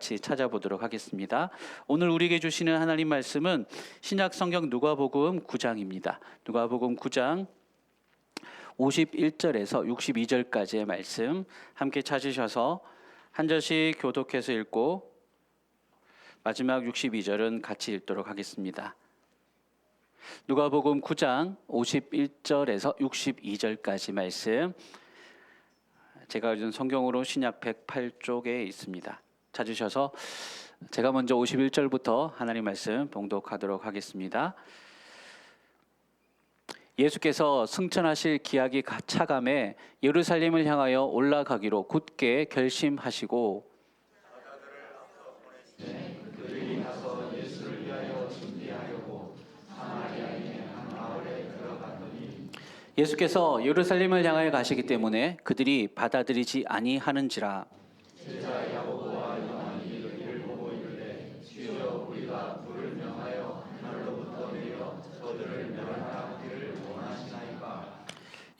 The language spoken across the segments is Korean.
같이 찾아보도록 하겠습니다. 오늘 우리에게 주시는 하나님 말씀은 신약 성경 누가복음 9장입니다. 누가복음 9장 51절에서 62절까지의 말씀 함께 찾으셔서 한 절씩 교독해서 읽고 마지막 62절은 같이 읽도록 하겠습니다. 누가복음 9장 51절에서 62절까지 말씀, 제가 읽은 성경으로 신약 108쪽에 있습니다. 찾으셔서 제가 먼저 51절부터 하나님 말씀 봉독하도록 하겠습니다. 예수께서 승천하실 기약이 차감해 예루살렘을 향하여 올라가기로 굳게 결심하시고 그들이 가서 예수를 위하여 준비하려고 사마리아인의 한 마을에 들어갔더니 예수께서 예루살렘을 향하여 가시기 때문에 그들이 받아들이지 아니하는지라. 제자 야고보와 요한이 이를 보고 이르되 주여 우리가 불을 명하여 하늘로부터 내려 저들을 멸하기를 원하시나이까.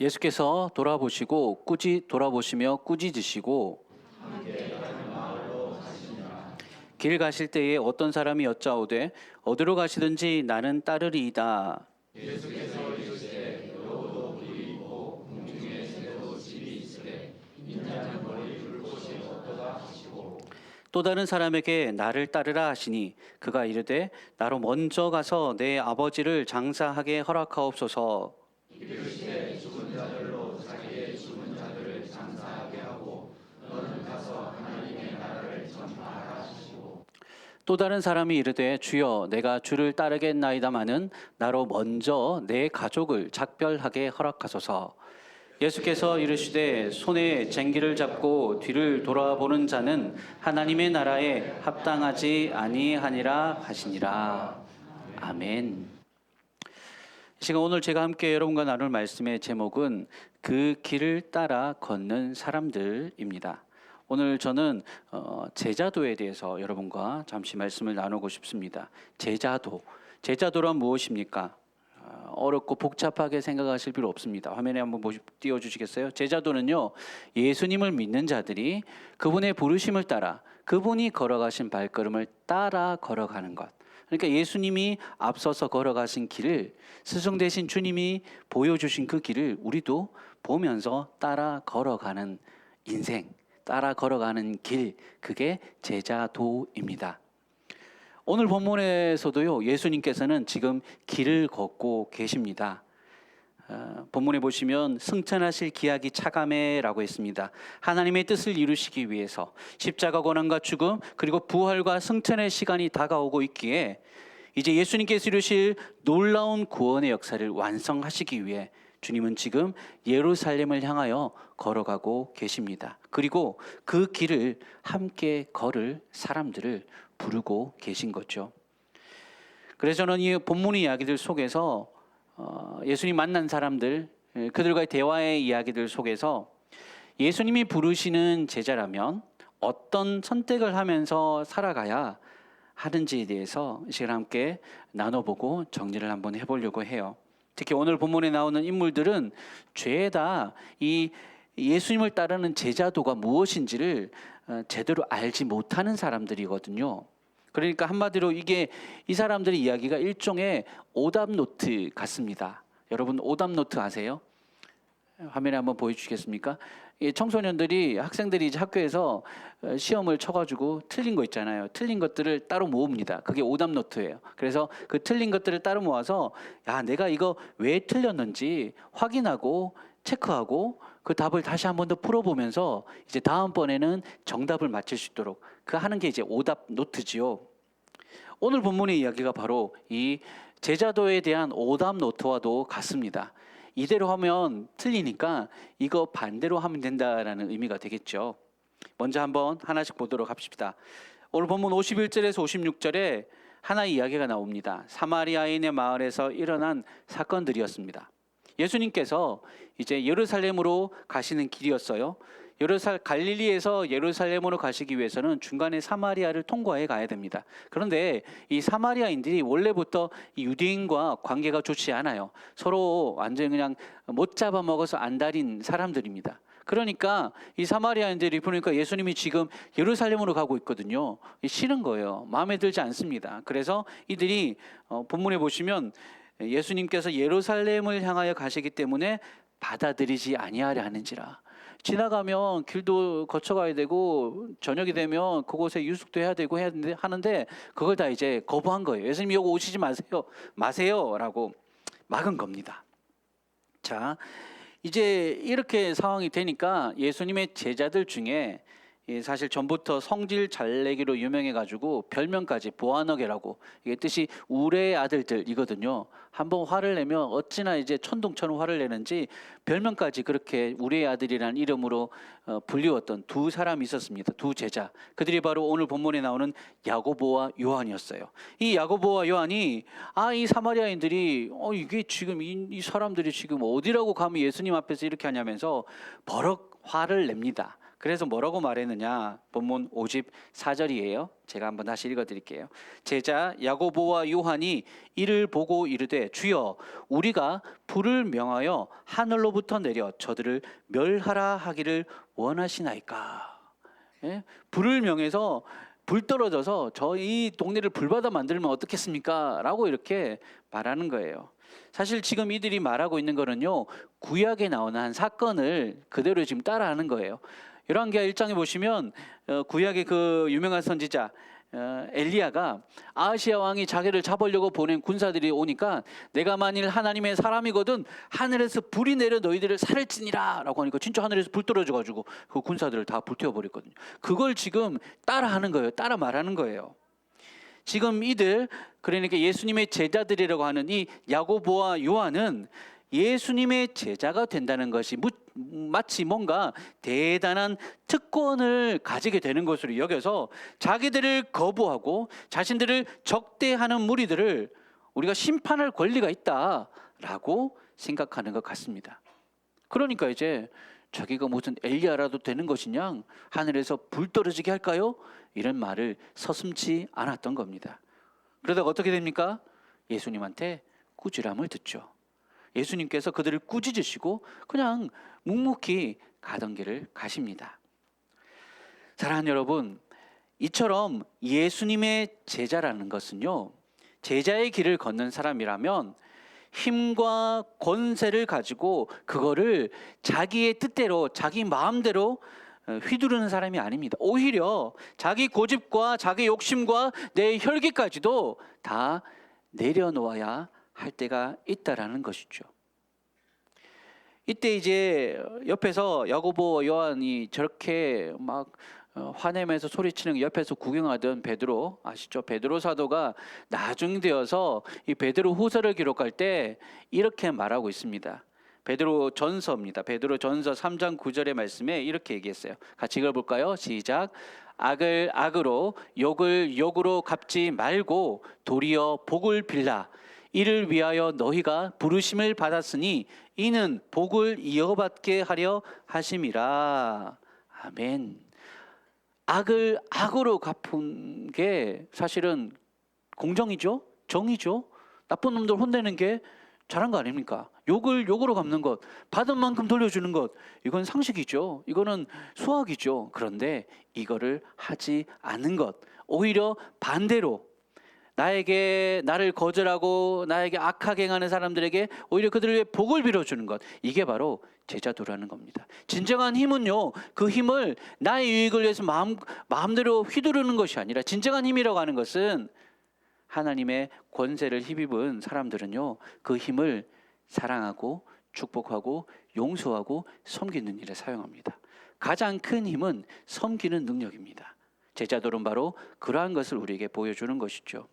예수께서 돌아보시며 꾸짖으시고 함께 가는 마을로 가시니라. 길 가실 때에 어떤 사람이 여짜오되 어디로 가시든지 나는 따르리이다. 예수께서 이르시되 너도 불이 있고 공중에 새도 집이 있으되 인자는 머리 둘 곳이 어떠다 하시고 또 다른 사람에게 나를 따르라 하시니 그가 이르되 나로 먼저 가서 내 아버지를 장사하게 허락하옵소서. 이르시되 죽은 자들로 자기의 죽은 자들을 장사하게 하고 너는 가서 하나님의 나라를 전파하라 하시고 또 다른 사람이 이르되 주여 내가 주를 따르겠나이다마는 나로 먼저 내 가족을 작별하게 허락하소서. 예수께서 이르시되 손에 쟁기를 잡고 뒤를 돌아보는 자는 하나님의 나라에 합당하지 아니하니라 하시니라. 아멘. 이 시간 오늘 제가 함께 여러분과 나눌 말씀의 제목은 그 길을 따라 걷는 사람들입니다. 오늘 저는 제자도에 대해서 여러분과 잠시 말씀을 나누고 싶습니다. 제자도란 무엇입니까? 어렵고 복잡하게 생각하실 필요 없습니다. 화면에 한번 띄워주시겠어요? 제자도는요, 예수님을 믿는 자들이 그분의 부르심을 따라 그분이 걸어가신 발걸음을 따라 걸어가는 것. 그러니까 예수님이 앞서서 걸어가신 길을, 스승 되신 주님이 보여주신 그 길을 우리도 보면서 따라 걸어가는 인생, 따라 걸어가는 길, 그게 제자도입니다. 오늘 본문에서도요, 예수님께서는 지금 길을 걷고 계십니다. 본문에 보시면 승천하실 기약이 차감해라고 했습니다. 하나님의 뜻을 이루시기 위해서 십자가 고난과 죽음 그리고 부활과 승천의 시간이 다가오고 있기에 이제 예수님께서 이루실 놀라운 구원의 역사를 완성하시기 위해 주님은 지금 예루살렘을 향하여 걸어가고 계십니다. 그리고 그 길을 함께 걸을 사람들을 부르고 계신 거죠. 그래서 저는 이 본문의 이야기들 속에서 예수님 만난 사람들, 그들과의 대화의 이야기들 속에서 예수님이 부르시는 제자라면 어떤 선택을 하면서 살아가야 하는지에 대해서 이 시간 함께 나눠보고 정리를 한번 해보려고 해요. 특히 오늘 본문에 나오는 인물들은 죄다 이 예수님을 따르는 제자도가 무엇인지를 제대로 알지 못하는 사람들이거든요. 그러니까 한마디로 이게 이 사람들의 이야기가 일종의 오답 노트 같습니다. 여러분 오답 노트 아세요? 화면에 한번 보여주시겠습니까? 청소년들이, 학생들이 이제 학교에서 시험을 쳐가지고 틀린 거 있잖아요. 틀린 것들을 따로 모읍니다. 그게 오답 노트예요. 그래서 그 틀린 것들을 따로 모아서 야, 내가 이거 왜 틀렸는지 확인하고 체크하고 그 답을 다시 한 번 더 풀어보면서 이제 다음번에는 정답을 맞출 수 있도록 그 하는 게 이제 오답 노트지요. 오늘 본문의 이야기가 바로 이 제자도에 대한 오답 노트와도 같습니다. 이대로 하면 틀리니까 이거 반대로 하면 된다라는 의미가 되겠죠. 먼저 한번 하나씩 보도록 합시다. 오늘 본문 51절에서 56절에 하나의 이야기가 나옵니다. 사마리아인의 마을에서 일어난 사건들이었습니다. 예수님께서 이제 예루살렘으로 가시는 길이었어요. 갈릴리에서 예루살렘으로 가시기 위해서는 중간에 사마리아를 통과해 가야 됩니다. 그런데 이 사마리아인들이 원래부터 이 유대인과 관계가 좋지 않아요. 서로 완전히 그냥 못 잡아먹어서 안달인 사람들입니다. 그러니까 이 사마리아인들이 보니까 예수님이 지금 예루살렘으로 가고 있거든요. 싫은 거예요. 마음에 들지 않습니다. 그래서 이들이 본문에 보시면 예수님께서 예루살렘을 향하여 가시기 때문에 받아들이지 아니하려 하는지라. 지나가면 길도 거쳐가야 되고 저녁이 되면 그곳에 유숙도 해야 되고 하는데 그걸 다 이제 거부한 거예요. 예수님 여기 오시지 마세요라고 막은 겁니다. 자, 이제 이렇게 상황이 되니까 예수님의 제자들 중에 사실 전부터 성질 잘 내기로 유명해가지고 별명까지 보아너게라고, 이게 뜻이 우레의 아들들이거든요. 한번 화를 내면 어찌나 이제 천둥처럼 화를 내는지 별명까지 그렇게 우레의 아들이라는 이름으로 불리웠던 두 사람이 있었습니다. 두 제자. 그들이 바로 오늘 본문에 나오는 야고보와 요한이었어요. 이 야고보와 요한이 이 사마리아인들이 이게 지금 이 사람들이 지금 어디라고 감히 예수님 앞에서 이렇게 하냐면서 버럭 화를 냅니다. 그래서 뭐라고 말했느냐? 본문 5집 4절이에요. 제가 한번 다시 읽어드릴게요. 제자 야고보와 요한이 이를 보고 이르되 주여 우리가 불을 명하여 하늘로부터 내려 저들을 멸하라 하기를 원하시나이까. 예? 불을 명해서 불 떨어져서 저희 동네를 불바다 만들면 어떻겠습니까? 라고 이렇게 말하는 거예요. 사실 지금 이들이 말하고 있는 거는요, 구약에 나오는 한 사건을 그대로 지금 따라하는 거예요. 열왕기하 1장에 보시면 구약의 그 유명한 선지자 엘리야가 아하시야 왕이 자기를 잡으려고 보낸 군사들이 오니까 내가 만일 하나님의 사람이거든 하늘에서 불이 내려 너희들을 살을지니라 라고 하니까 진짜 하늘에서 불 떨어져가지고 그 군사들을 다 불태워버렸거든요. 그걸 지금 따라하는 거예요. 따라 말하는 거예요. 지금 이들, 그러니까 예수님의 제자들이라고 하는 이 야고보와 요한은 예수님의 제자가 된다는 것이 마치 뭔가 대단한 특권을 가지게 되는 것으로 여겨서 자기들을 거부하고 자신들을 적대하는 무리들을 우리가 심판할 권리가 있다라고 생각하는 것 같습니다. 그러니까 이제 자기가 무슨 엘리야라도 되는 것이냐, 하늘에서 불 떨어지게 할까요? 이런 말을 서슴지 않았던 겁니다. 그러다가 어떻게 됩니까? 예수님한테 꾸지람을 듣죠. 예수님께서 그들을 꾸짖으시고 그냥 묵묵히 가던 길을 가십니다. 사랑하는 여러분, 이처럼 예수님의 제자라는 것은요, 제자의 길을 걷는 사람이라면 힘과 권세를 가지고 그거를 자기의 뜻대로 자기 마음대로 휘두르는 사람이 아닙니다. 오히려 자기 고집과 자기 욕심과 내 혈기까지도 다 내려놓아야 할 때가 있다라는 것이죠. 이때 이제 옆에서 야고보 요한이 저렇게 막 화내면서 소리치는 거 옆에서 구경하던 베드로, 아시죠? 베드로 사도가 나중 되어서 이 베드로 후서를 기록할 때 이렇게 말하고 있습니다. 베드로 전서입니다. 베드로 전서 3장 9절의 말씀에 이렇게 얘기했어요. 같이 읽어볼까요? 시작. 악을 악으로 욕을 욕으로 갚지 말고 도리어 복을 빌라. 이를 위하여 너희가 부르심을 받았으니 이는 복을 이어받게 하려 하심이라. 아멘. 악을 악으로 갚은 게 사실은 공정이죠? 정이죠? 나쁜 놈들 혼내는 게 잘한 거 아닙니까? 욕을 욕으로 갚는 것, 받은 만큼 돌려주는 것, 이건 상식이죠. 이거는 수학이죠. 그런데 이거를 하지 않는 것, 오히려 반대로 나를 거절하고 나에게 악하게 행하는 사람들에게 오히려 그들을 위해 복을 빌어주는 것, 이게 바로 제자도라는 겁니다. 진정한 힘은요, 그 힘을 나의 유익을 위해서 마음대로 휘두르는 것이 아니라, 진정한 힘이라고 하는 것은 하나님의 권세를 힘입은 사람들은요, 그 힘을 사랑하고 축복하고 용서하고 섬기는 일에 사용합니다. 가장 큰 힘은 섬기는 능력입니다. 제자도는 바로 그러한 것을 우리에게 보여주는 것이죠.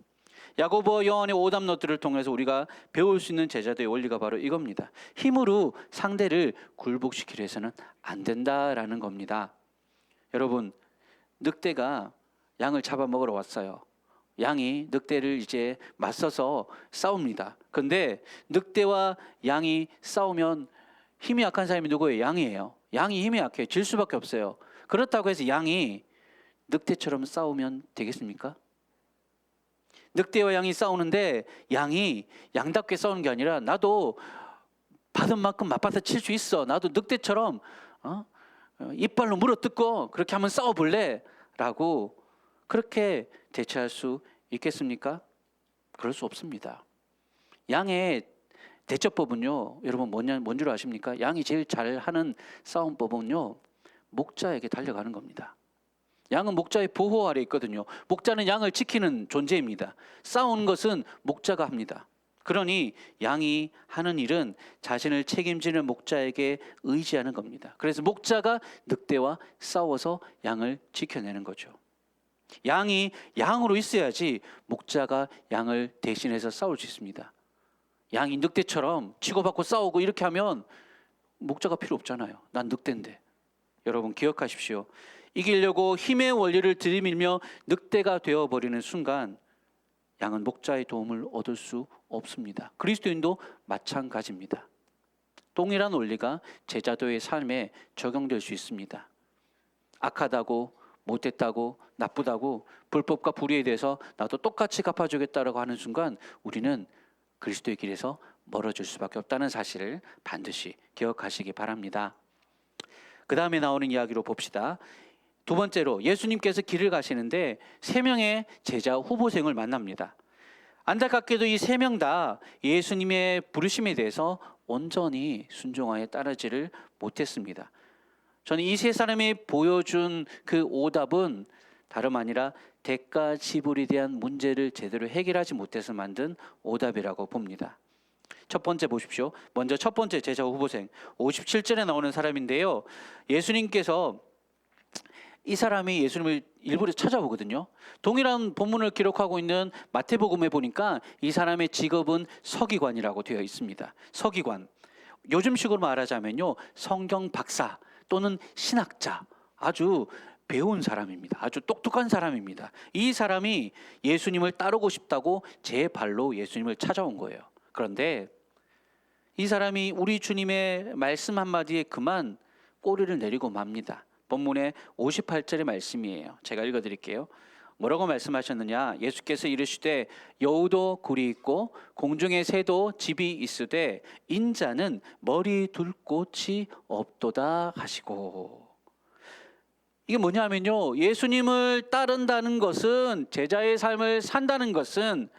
야고보 요한의 오답노트를 통해서 우리가 배울 수 있는 제자도의 원리가 바로 이겁니다. 힘으로 상대를 굴복시키려 해서는 안 된다라는 겁니다. 여러분, 늑대가 양을 잡아먹으러 왔어요. 양이 늑대를 이제 맞서서 싸웁니다. 근데 늑대와 양이 싸우면 힘이 약한 사람이 누구예요? 양이에요. 양이 힘이 약해요. 질 수밖에 없어요. 그렇다고 해서 양이 늑대처럼 싸우면 되겠습니까? 늑대와 양이 싸우는데 양이 양답게 싸우는 게 아니라 나도 받은 만큼 맞받아 칠 수 있어. 나도 늑대처럼 이빨로 물어뜯고 그렇게 한번 싸워볼래? 라고 그렇게 대처할 수 있겠습니까? 그럴 수 없습니다. 양의 대처법은요, 여러분 뭔 줄 아십니까? 양이 제일 잘하는 싸움법은요, 목자에게 달려가는 겁니다. 양은 목자의 보호 아래 있거든요. 목자는 양을 지키는 존재입니다. 싸우는 것은 목자가 합니다. 그러니 양이 하는 일은 자신을 책임지는 목자에게 의지하는 겁니다. 그래서 목자가 늑대와 싸워서 양을 지켜내는 거죠. 양이 양으로 있어야지 목자가 양을 대신해서 싸울 수 있습니다. 양이 늑대처럼 치고받고 싸우고 이렇게 하면 목자가 필요 없잖아요. 난 늑대인데. 여러분 기억하십시오. 이기려고 힘의 원리를 들이밀며 늑대가 되어버리는 순간 양은 목자의 도움을 얻을 수 없습니다. 그리스도인도 마찬가지입니다. 동일한 원리가 제자도의 삶에 적용될 수 있습니다. 악하다고, 못됐다고, 나쁘다고, 불법과 불의에 대해서 나도 똑같이 갚아주겠다라고 하는 순간 우리는 그리스도의 길에서 멀어질 수밖에 없다는 사실을 반드시 기억하시기 바랍니다. 그 다음에 나오는 이야기로 봅시다. 두 번째로 예수님께서 길을 가시는데 3명의 제자 후보생을 만납니다. 안타깝게도 이 3명 다 예수님의 부르심에 대해서 온전히 순종하여 따르지를 못했습니다. 저는 이 3사람이 보여준 그 오답은 다름 아니라 대가 지불에 대한 문제를 제대로 해결하지 못해서 만든 오답이라고 봅니다. 첫 번째 보십시오. 먼저 첫 번째 제자 후보생 57절에 나오는 사람인데요. 예수님께서 이 사람이 예수님을 일부러 찾아오거든요. 동일한 본문을 기록하고 있는 마태복음에 보니까 이 사람의 직업은 서기관이라고 되어 있습니다. 서기관. 요즘식으로 말하자면요, 성경 박사 또는 신학자, 아주 배운 사람입니다. 아주 똑똑한 사람입니다. 이 사람이 예수님을 따르고 싶다고 제 발로 예수님을 찾아온 거예요. 그런데 이 사람이 우리 주님의 말씀 한마디에 그만 꼬리를 내리고 맙니다. 본문의 58절의 말씀이에요. 제가 읽어드릴게요. 뭐라고 말씀하셨느냐? 예수께서 이르시되 여우도 굴이 있고 공중의 새도 집이 있으되 인자는 머리 둘 곳이 없도다 하시고. 이게 뭐냐면요, 예수님을 따른다는 것은, 제자의 삶을 산다는 것은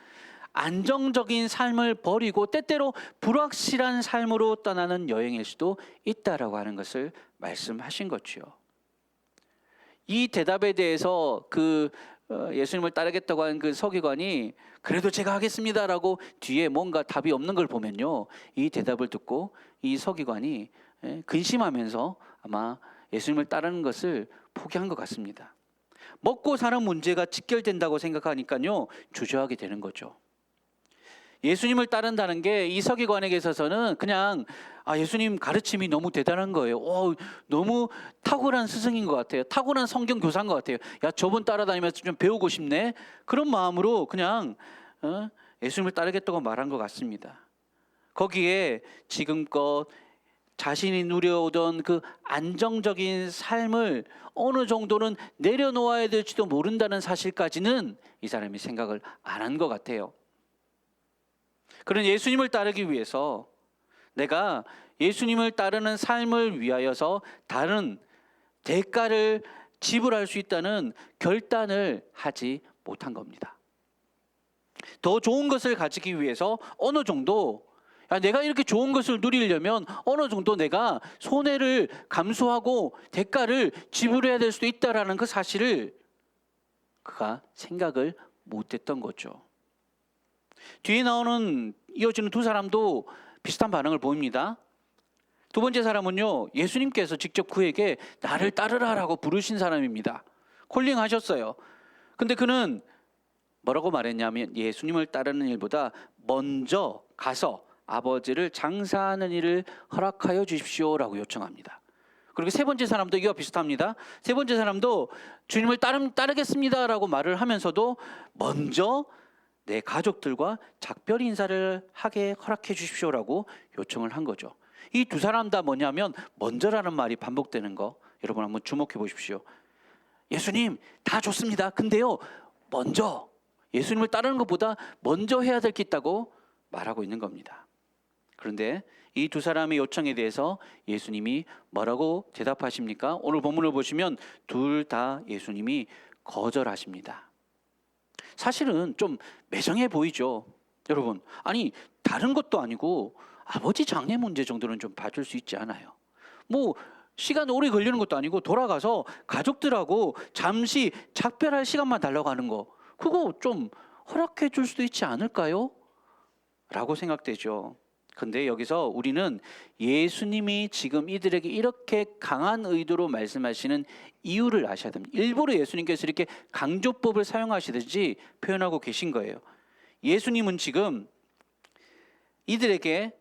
안정적인 삶을 버리고 때때로 불확실한 삶으로 떠나는 여행일 수도 있다라고 하는 것을 말씀하신 거죠. 이 대답에 대해서 예수님을 따르겠다고 하는 그 서기관이 그래도 제가 하겠습니다라고 뒤에 뭔가 답이 없는 걸 보면요, 이 대답을 듣고 이 서기관이 근심하면서 아마 예수님을 따르는 것을 포기한 것 같습니다. 먹고 사는 문제가 직결된다고 생각하니까요, 주저하게 되는 거죠. 예수님을 따른다는 게 이 서기관에게 있어서는 그냥 예수님 가르침이 너무 대단한 거예요. 너무 탁월한 스승인 것 같아요. 탁월한 성경 교사인 것 같아요. 야, 저분 따라다니면서 좀 배우고 싶네. 그런 마음으로 그냥 예수님을 따르겠다고 말한 것 같습니다. 거기에 지금껏 자신이 누려오던 그 안정적인 삶을 어느 정도는 내려놓아야 될지도 모른다는 사실까지는 이 사람이 생각을 안 한 것 같아요. 그런 예수님을 따르기 위해서 내가 예수님을 따르는 삶을 위하여서 다른 대가를 지불할 수 있다는 결단을 하지 못한 겁니다. 더 좋은 것을 가지기 위해서 어느 정도, 내가 이렇게 좋은 것을 누리려면 어느 정도 내가 손해를 감수하고 대가를 지불해야 될 수도 있다라는 그 사실을 그가 생각을 못했던 거죠. 뒤에 나오는 이어지는 두 사람도 비슷한 반응을 보입니다. 두 번째 사람은요, 예수님께서 직접 그에게 나를 따르라라고 부르신 사람입니다. 콜링하셨어요. 근데 그는 뭐라고 말했냐면 예수님을 따르는 일보다 먼저 가서 아버지를 장사하는 일을 허락하여 주십시오라고 요청합니다. 그리고 세 번째 사람도 이와 비슷합니다. 세 번째 사람도 주님을 따르겠습니다라고 말을 하면서도 먼저 내 가족들과 작별 인사를 하게 허락해 주십시오라고 요청을 한 거죠. 이 두 사람 다 뭐냐면 먼저라는 말이 반복되는 거, 여러분 한번 주목해 보십시오. 예수님 다 좋습니다. 근데요, 먼저 예수님을 따르는 것보다 먼저 해야 될 게 있다고 말하고 있는 겁니다. 그런데 이 두 사람의 요청에 대해서 예수님이 뭐라고 대답하십니까? 오늘 본문을 보시면 둘 다 예수님이 거절하십니다. 사실은 좀 매정해 보이죠, 여러분. 아니, 다른 것도 아니고 아버지 장례 문제 정도는 좀 봐줄 수 있지 않아요? 뭐 시간 오래 걸리는 것도 아니고 돌아가서 가족들하고 잠시 작별할 시간만 달라고 하는 거, 그거 좀 허락해 줄 수도 있지 않을까요? 라고 생각되죠. 근데 여기서 우리는 예수님이 지금 이들에게 이렇게 강한 의도로 말씀하시는 이유를 아셔야 됩니다. 일부러 예수님께서 이렇게 강조법을 사용하시듯이 표현하고 계신 거예요. 예수님은 지금 이들에게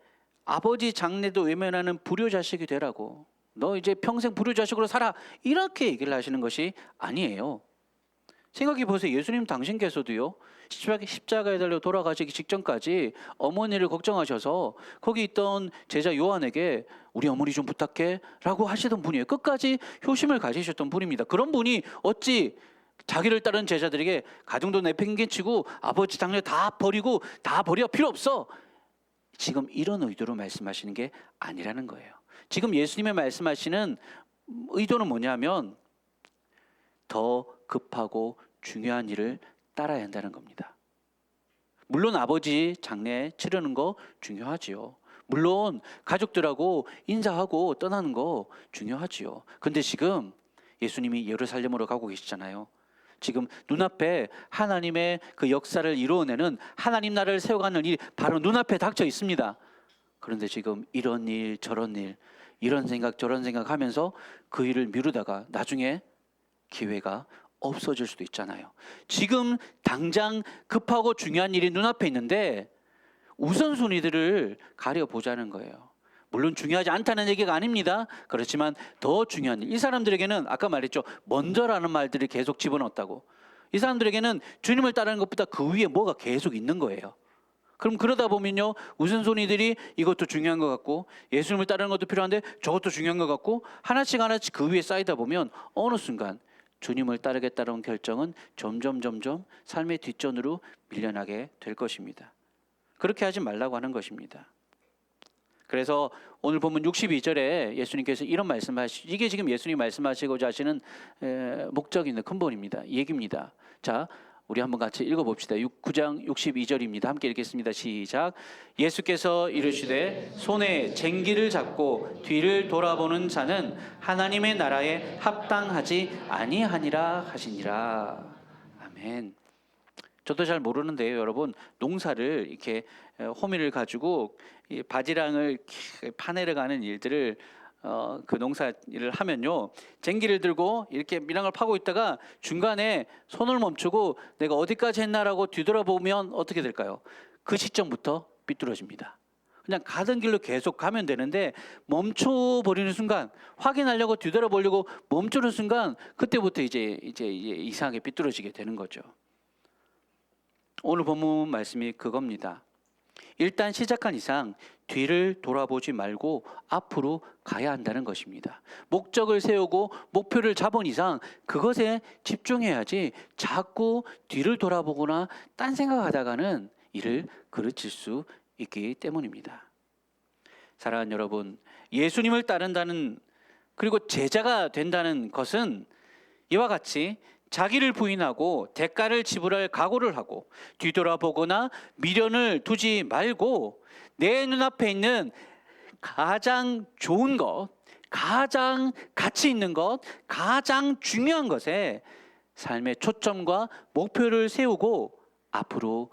아버지 장례도 외면하는 불효자식이 되라고, 너 이제 평생 불효자식으로 살아, 이렇게 얘기를 하시는 것이 아니에요. 생각해 보세요. 예수님 당신께서도요, 십자가에 달려 돌아가시기 직전까지 어머니를 걱정하셔서 거기 있던 제자 요한에게 우리 어머니 좀 부탁해 라고 하시던 분이에요. 끝까지 효심을 가지셨던 분입니다. 그런 분이 어찌 자기를 따르는 제자들에게 가정도 내팽개치고 아버지 장례 다 버리고 다 버려, 필요 없어, 지금 이런 의도로 말씀하시는 게 아니라는 거예요. 지금 예수님의 말씀하시는 의도는 뭐냐면 더 급하고 중요한 일을 따라야 한다는 겁니다. 물론 아버지 장례 치르는 거 중요하지요. 물론 가족들하고 인사하고 떠나는 거 중요하지요. 근데 지금 예수님이 예루살렘으로 가고 계시잖아요. 지금 눈앞에 하나님의 그 역사를 이루어내는 하나님 나라를 세워가는 일이 바로 눈앞에 닥쳐 있습니다. 그런데 지금 이런 일 저런 일, 이런 생각 저런 생각 하면서 그 일을 미루다가 나중에 기회가 없어질 수도 있잖아요. 지금 당장 급하고 중요한 일이 눈앞에 있는데 우선순위들을 가려보자는 거예요. 물론 중요하지 않다는 얘기가 아닙니다. 그렇지만 더 중요한 일, 이 사람들에게는 아까 말했죠, 먼저라는 말들을 계속 집어넣었다고. 이 사람들에게는 주님을 따르는 것보다 그 위에 뭐가 계속 있는 거예요. 그럼 그러다 보면요, 우선순위들이 이것도 중요한 것 같고 예수님을 따르는 것도 필요한데 저것도 중요한 것 같고 하나씩 하나씩 그 위에 쌓이다 보면 어느 순간 주님을 따르겠다는 결정은 점점 삶의 뒷전으로 밀려나게 될 것입니다. 그렇게 하지 말라고 하는 것입니다. 그래서 오늘 보면 62절에 예수님께서 이런 말씀하시죠. 이게 지금 예수님 말씀하시고자 하시는 목적인 근본입니다. 얘기입니다. 자, 우리 한번 같이 읽어봅시다. 9장 62절입니다. 함께 읽겠습니다. 시작. 예수께서 이르시되 손에 쟁기를 잡고 뒤를 돌아보는 자는 하나님의 나라에 합당하지 아니하니라 하시니라. 아멘. 저도 잘 모르는데요, 여러분, 농사를 이렇게 호미를 가지고 이 바지락을 파내려가는 일들을 그 농사 일을 하면요, 쟁기를 들고 이렇게 밀랑을 파고 있다가 중간에 손을 멈추고 내가 어디까지 했나라고 뒤돌아보면 어떻게 될까요? 그 시점부터 삐뚤어집니다. 그냥 가던 길로 계속 가면 되는데 멈춰버리는 순간, 확인하려고 뒤돌아보려고 멈추는 순간, 그때부터 이제 이상하게 삐뚤어지게 되는 거죠. 오늘 본문 말씀이 그겁니다. 일단 시작한 이상 뒤를 돌아보지 말고 앞으로 가야 한다는 것입니다. 목적을 세우고 목표를 잡은 이상 그것에 집중해야지 자꾸 뒤를 돌아보거나 딴 생각하다가는 일을 그르칠 수 있기 때문입니다. 사랑하는 여러분, 예수님을 따른다는, 그리고 제자가 된다는 것은 이와 같이 자기를 부인하고 대가를 지불할 각오를 하고 뒤돌아보거나 미련을 두지 말고 내 눈앞에 있는 가장 좋은 것, 가장 가치 있는 것, 가장 중요한 것에 삶의 초점과 목표를 세우고 앞으로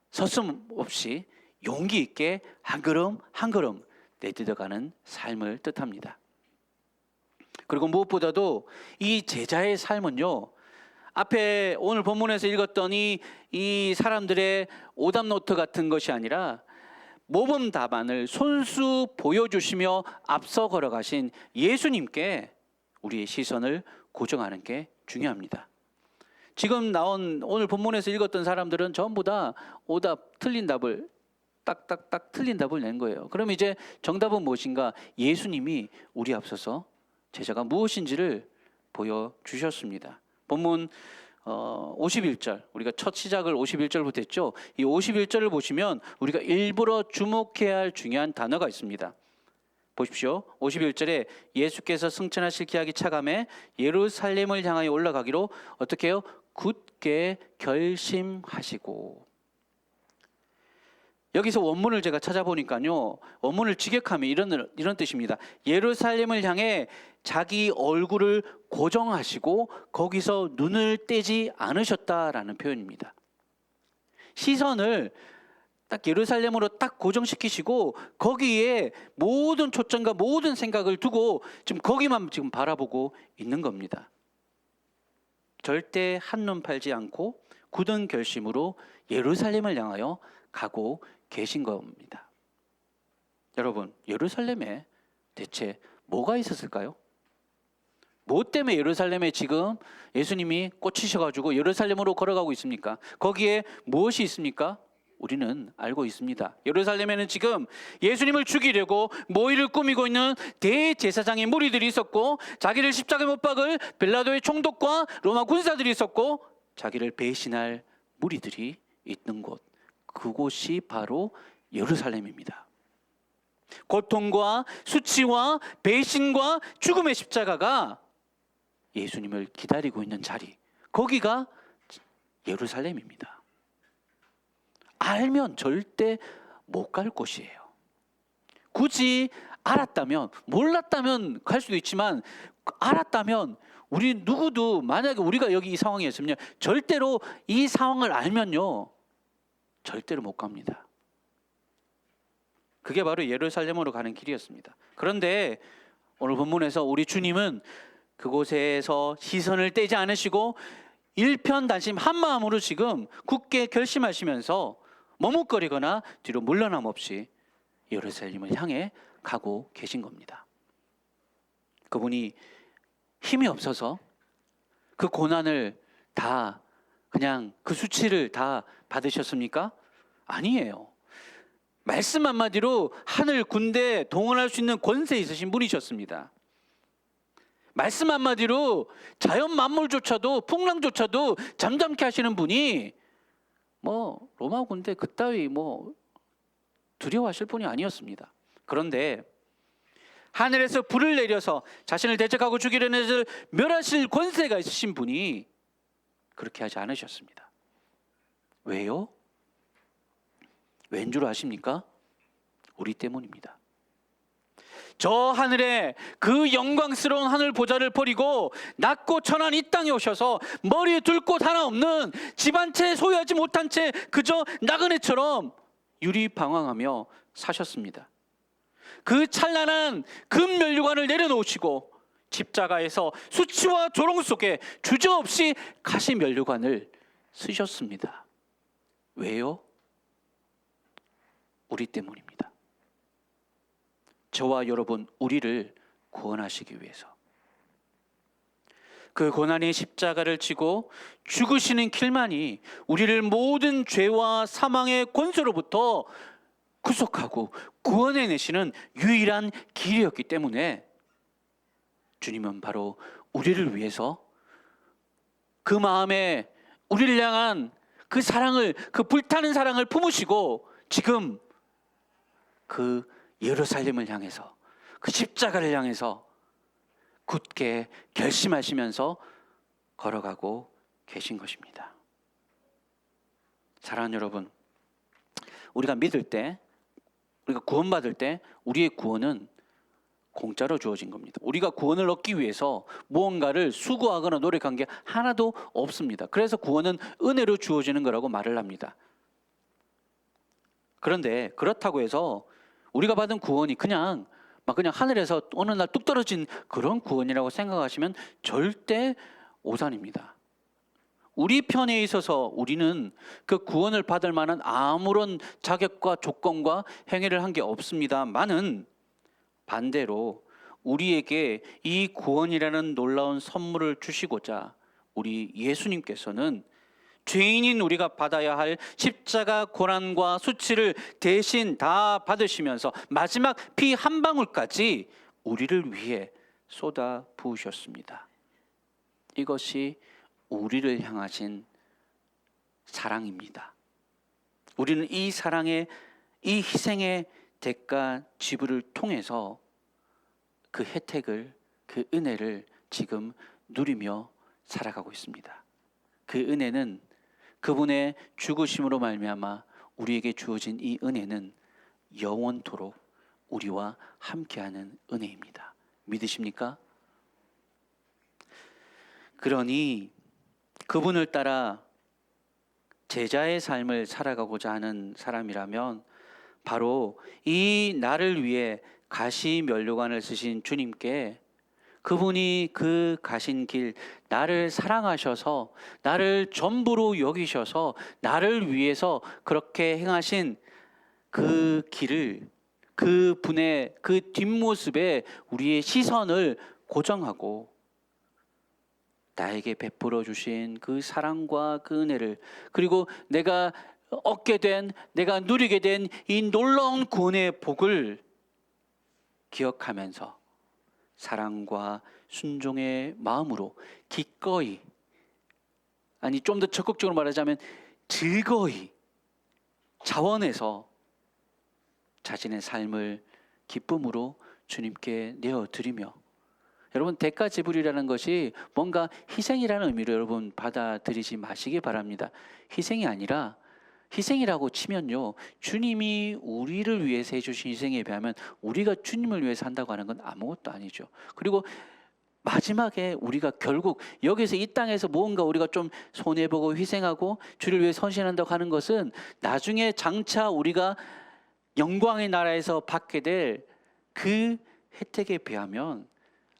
서슴없이 용기 있게 한 걸음 한 걸음 내딛어가는 삶을 뜻합니다. 그리고 무엇보다도 이 제자의 삶은요, 앞에 오늘 본문에서 읽었던 이 사람들의 오답노트 같은 것이 아니라 모범 답안을 손수 보여주시며 앞서 걸어가신 예수님께 우리의 시선을 고정하는 게 중요합니다. 지금 나온 오늘 본문에서 읽었던 사람들은 전부 다 오답 틀린 답을 딱딱딱 틀린 답을 낸 거예요. 그럼 이제 정답은 무엇인가? 예수님이 우리 앞서서 제자가 무엇인지를 보여주셨습니다. 본문 51절, 우리가 첫 시작을 51절부터 했죠. 이 51절을 보시면 우리가 일부러 주목해야 할 중요한 단어가 있습니다. 보십시오. 51절에 예수께서 승천하실 기약이 차감해 예루살렘을 향하여 올라가기로 어떻게 해요? 굳게 결심하시고. 여기서 원문을 제가 찾아보니까요, 원문을 직역하면 이런 뜻입니다. 예루살렘을 향해 자기 얼굴을 고정하시고 거기서 눈을 떼지 않으셨다라는 표현입니다. 시선을 딱 예루살렘으로 딱 고정시키시고 거기에 모든 초점과 모든 생각을 두고 지금 거기만 지금 바라보고 있는 겁니다. 절대 한눈 팔지 않고 굳은 결심으로 예루살렘을 향하여 가고 계신 겁니다. 여러분, 예루살렘에 대체 뭐가 있었을까요? 뭐 때문에 예루살렘에 지금 예수님이 꽂히셔가지고 예루살렘으로 걸어가고 있습니까? 거기에 무엇이 있습니까? 우리는 알고 있습니다. 예루살렘에는 지금 예수님을 죽이려고 모의를 꾸미고 있는 대제사장의 무리들이 있었고, 자기를 십자가에 못 박을 빌라도의 총독과 로마 군사들이 있었고, 자기를 배신할 무리들이 있는 곳, 그곳이 바로 예루살렘입니다. 고통과 수치와 배신과 죽음의 십자가가 예수님을 기다리고 있는 자리, 거기가 예루살렘입니다. 알면 절대 못 갈 곳이에요. 굳이 알았다면, 몰랐다면 갈 수도 있지만 알았다면 우리 누구도 만약에 우리가 여기 이 상황이었으면 절대로 이 상황을 알면요, 절대로 못 갑니다. 그게 바로 예루살렘으로 가는 길이었습니다. 그런데 오늘 본문에서 우리 주님은 그곳에서 시선을 떼지 않으시고 일편단심 한마음으로 지금 굳게 결심하시면서 머뭇거리거나 뒤로 물러남 없이 예루살렘을 향해 가고 계신 겁니다. 그분이 힘이 없어서 그 고난을 다, 그냥 그 수치를 다 받으셨습니까? 아니에요. 말씀 한마디로 하늘 군대 동원할 수 있는 권세 있으신 분이셨습니다. 말씀 한마디로 자연 만물조차도, 풍랑조차도 잠잠케 하시는 분이 로마 군대 그따위 두려워하실 분이 아니었습니다. 그런데 하늘에서 불을 내려서 자신을 대적하고 죽이려는 자를 멸하실 권세가 있으신 분이 그렇게 하지 않으셨습니다. 왜요? 왠 줄 아십니까? 우리 때문입니다. 저 하늘에 그 영광스러운 하늘 보좌를 버리고 낮고 천한 이 땅에 오셔서 머리에 둘 곳 하나 없는 집 한 채 소유하지 못한 채 그저 나그네처럼 유리방황하며 사셨습니다. 그 찬란한 금면류관을 내려놓으시고 십자가에서 수치와 조롱 속에 주저없이 가시면류관을 쓰셨습니다. 왜요? 우리 때문입니다. 저와 여러분, 우리를 구원하시기 위해서 그 고난의 십자가를 지고 죽으시는 길만이 우리를 모든 죄와 사망의 권세로부터 구속하고 구원해내시는 유일한 길이었기 때문에 주님은 바로 우리를 위해서 그 마음에 우리를 향한 그 사랑을, 그 불타는 사랑을 품으시고 지금 그 예루살렘을 향해서, 그 십자가를 향해서 굳게 결심하시면서 걸어가고 계신 것입니다. 사랑하는 여러분, 우리가 믿을 때, 우리가 구원받을 때 우리의 구원은 공짜로 주어진 겁니다. 우리가 구원을 얻기 위해서 무언가를 수고하거나 노력한 게 하나도 없습니다. 그래서 구원은 은혜로 주어지는 거라고 말을 합니다. 그런데 그렇다고 해서 우리가 받은 구원이 그냥 하늘에서 어느 날 뚝 떨어진 그런 구원이라고 생각하시면 절대 오산입니다. 우리 편에 있어서 우리는 그 구원을 받을 만한 아무런 자격과 조건과 행위를 한 게 없습니다만은 반대로 우리에게 이 구원이라는 놀라운 선물을 주시고자 우리 예수님께서는 죄인인 우리가 받아야 할 십자가 고난과 수치를 대신 다 받으시면서 마지막 피 한 방울까지 우리를 위해 쏟아 부으셨습니다. 이것이 우리를 향하신 사랑입니다. 우리는 이 사랑의, 이 희생의 대가 지불을 통해서 그 혜택을, 그 은혜를 지금 누리며 살아가고 있습니다. 그 은혜는 그분의 죽으심으로 말미암아 우리에게 주어진 이 은혜는 영원토록 우리와 함께하는 은혜입니다. 믿으십니까? 그러니 그분을 따라 제자의 삶을 살아가고자 하는 사람이라면 바로 이 나를 위해 가시면류관을 쓰신 주님께 그분이 그 가신 길, 나를 사랑하셔서 나를 전부로 여기셔서 나를 위해서 그렇게 행하신 그 길을, 그 분의 그 뒷모습에 우리의 시선을 고정하고 나에게 베풀어 주신 그 사랑과 그 은혜를, 그리고 내가 얻게 된, 내가 누리게 된 이 놀라운 구원의 복을 기억하면서 사랑과 순종의 마음으로 기꺼이, 아니 좀 더 적극적으로 말하자면 즐거이 자원해서 자신의 삶을 기쁨으로 주님께 내어드리며, 여러분 대가 지불이라는 것이 뭔가 희생이라는 의미로 여러분 받아들이지 마시기 바랍니다. 희생이 아니라, 희생이라고 치면요, 주님이 우리를 위해서 해주신 희생에 비하면 우리가 주님을 위해서 한다고 하는 건 아무것도 아니죠. 그리고 마지막에 우리가 결국 여기서 이 땅에서 무언가 우리가 좀 손해보고 희생하고 주를 위해 헌신한다고 하는 것은 나중에 장차 우리가 영광의 나라에서 받게 될 그 혜택에 비하면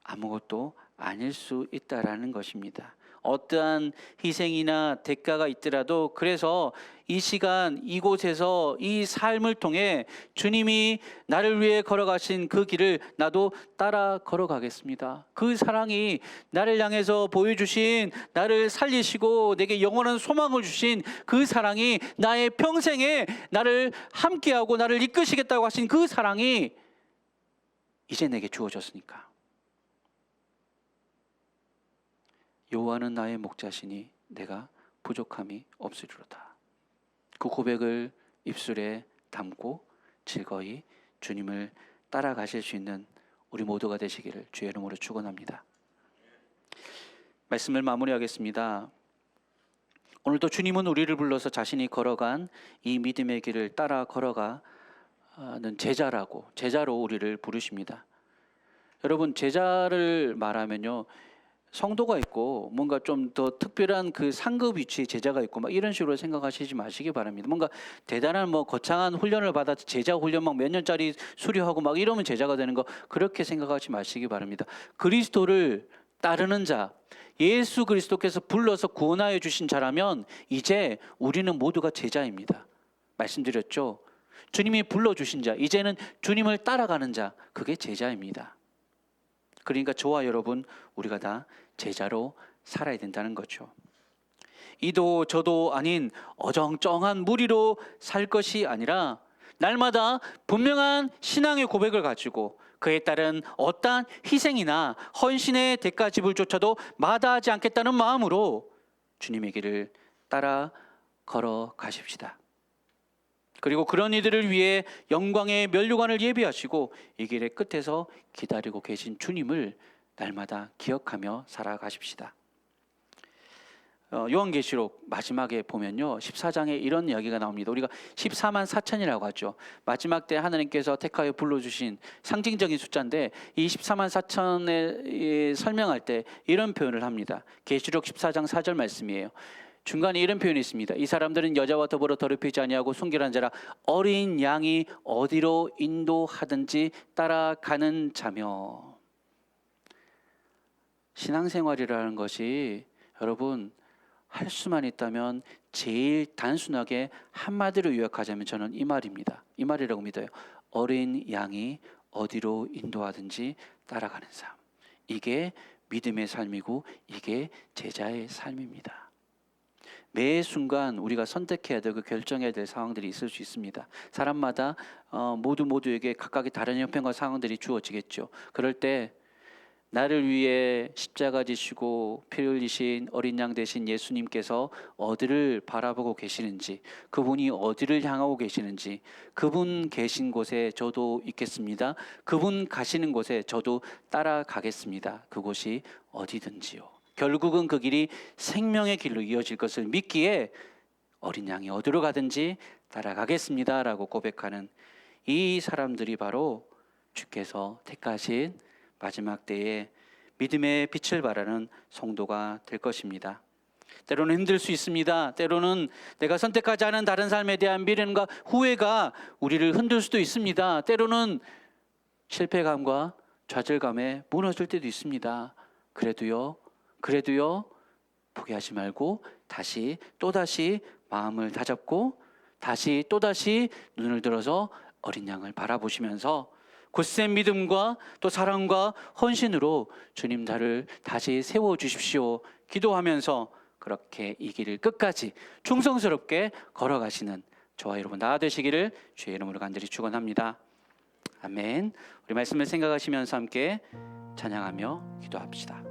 아무것도 아닐 수 있다라는 것입니다. 어떠한 희생이나 대가가 있더라도, 그래서 이 시간 이곳에서 이 삶을 통해 주님이 나를 위해 걸어가신 그 길을 나도 따라 걸어가겠습니다. 그 사랑이 나를 향해서 보여주신, 나를 살리시고 내게 영원한 소망을 주신 그 사랑이, 나의 평생에 나를 함께하고 나를 이끄시겠다고 하신 그 사랑이 이제 내게 주어졌으니까, 여호와는 나의 목자시니 내가 부족함이 없으리로다. 그 고백을 입술에 담고 즐거이 주님을 따라가실 수 있는 우리 모두가 되시기를 주의 이름으로 축원합니다. 말씀을 마무리하겠습니다. 오늘도 주님은 우리를 불러서 자신이 걸어간 이 믿음의 길을 따라 걸어가는 제자로 우리를 부르십니다. 여러분, 제자를 말하면요, 성도가 있고 뭔가 좀 더 특별한 그 상급 위치의 제자가 있고 막 이런 식으로 생각하시지 마시기 바랍니다. 뭔가 대단한 뭐 거창한 훈련을 받아서 제자 훈련 막 몇 년짜리 수료하고 막 이러면 제자가 되는 거, 그렇게 생각하지 마시기 바랍니다. 그리스도를 따르는 자, 예수 그리스도께서 불러서 구원하여 주신 자라면 이제 우리는 모두가 제자입니다. 말씀드렸죠. 주님이 불러주신 자, 이제는 주님을 따라가는 자, 그게 제자입니다. 그러니까 저와 여러분, 우리가 다 제자로 살아야 된다는 거죠. 이도 저도 아닌 어정쩡한 무리로 살 것이 아니라 날마다 분명한 신앙의 고백을 가지고 그에 따른 어떠한 희생이나 헌신의 대가 지불조차도 마다하지 않겠다는 마음으로 주님의 길을 따라 걸어가십시다. 그리고 그런 이들을 위해 영광의 면류관을 예비하시고 이 길의 끝에서 기다리고 계신 주님을 날마다 기억하며 살아가십시다. 요한계시록 마지막에 보면요, 14장에 이런 이야기가 나옵니다. 우리가 14만 4천이라고 하죠. 마지막 때 하나님께서 택하여 불러주신 상징적인 숫자인데, 이 14만 4천에 설명할 때 이런 표현을 합니다. 계시록 14장 4절 말씀이에요. 중간에 이런 표현이 있습니다. 이 사람들은 여자와 더불어 더럽히지 아니하고 순결한 자라 어린 양이 어디로 인도하든지 따라가는 자며. 신앙생활이라는 것이 여러분 할 수만 있다면 제일 단순하게 한마디로 요약하자면 저는 이 말입니다. 이 말이라고 믿어요. 어린 양이 어디로 인도하든지 따라가는 삶. 이게 믿음의 삶이고 이게 제자의 삶입니다. 매 순간 우리가 선택해야 되고 결정해야 될 상황들이 있을 수 있습니다. 사람마다 모두에게 각각의 다른 형편과 상황들이 주어지겠죠. 그럴 때 나를 위해 십자가 지시고 피 흘리신 어린 양 되신 예수님께서 어디를 바라보고 계시는지, 그분이 어디를 향하고 계시는지, 그분 계신 곳에 저도 있겠습니다. 그분 가시는 곳에 저도 따라가겠습니다. 그곳이 어디든지요. 결국은 그 길이 생명의 길로 이어질 것을 믿기에 어린 양이 어디로 가든지 따라가겠습니다 라고 고백하는 이 사람들이 바로 주께서 택하신 마지막 때에 믿음의 빛을 발하는 성도가 될 것입니다. 때로는 힘들 수 있습니다. 때로는 내가 선택하지 않은 다른 삶에 대한 미련과 후회가 우리를 흔들 수도 있습니다. 때로는 실패감과 좌절감에 무너질 때도 있습니다. 그래도요 포기하지 말고 다시 또다시 마음을 다잡고 다시 또다시 눈을 들어서 어린 양을 바라보시면서 굳센 믿음과 또 사랑과 헌신으로 주님 나를 다시 세워주십시오 기도하면서 그렇게 이 길을 끝까지 충성스럽게 걸어가시는 저와 여러분 다 되시기를 주의 이름으로 간절히 축원합니다. 아멘. 우리 말씀을 생각하시면서 함께 찬양하며 기도합시다.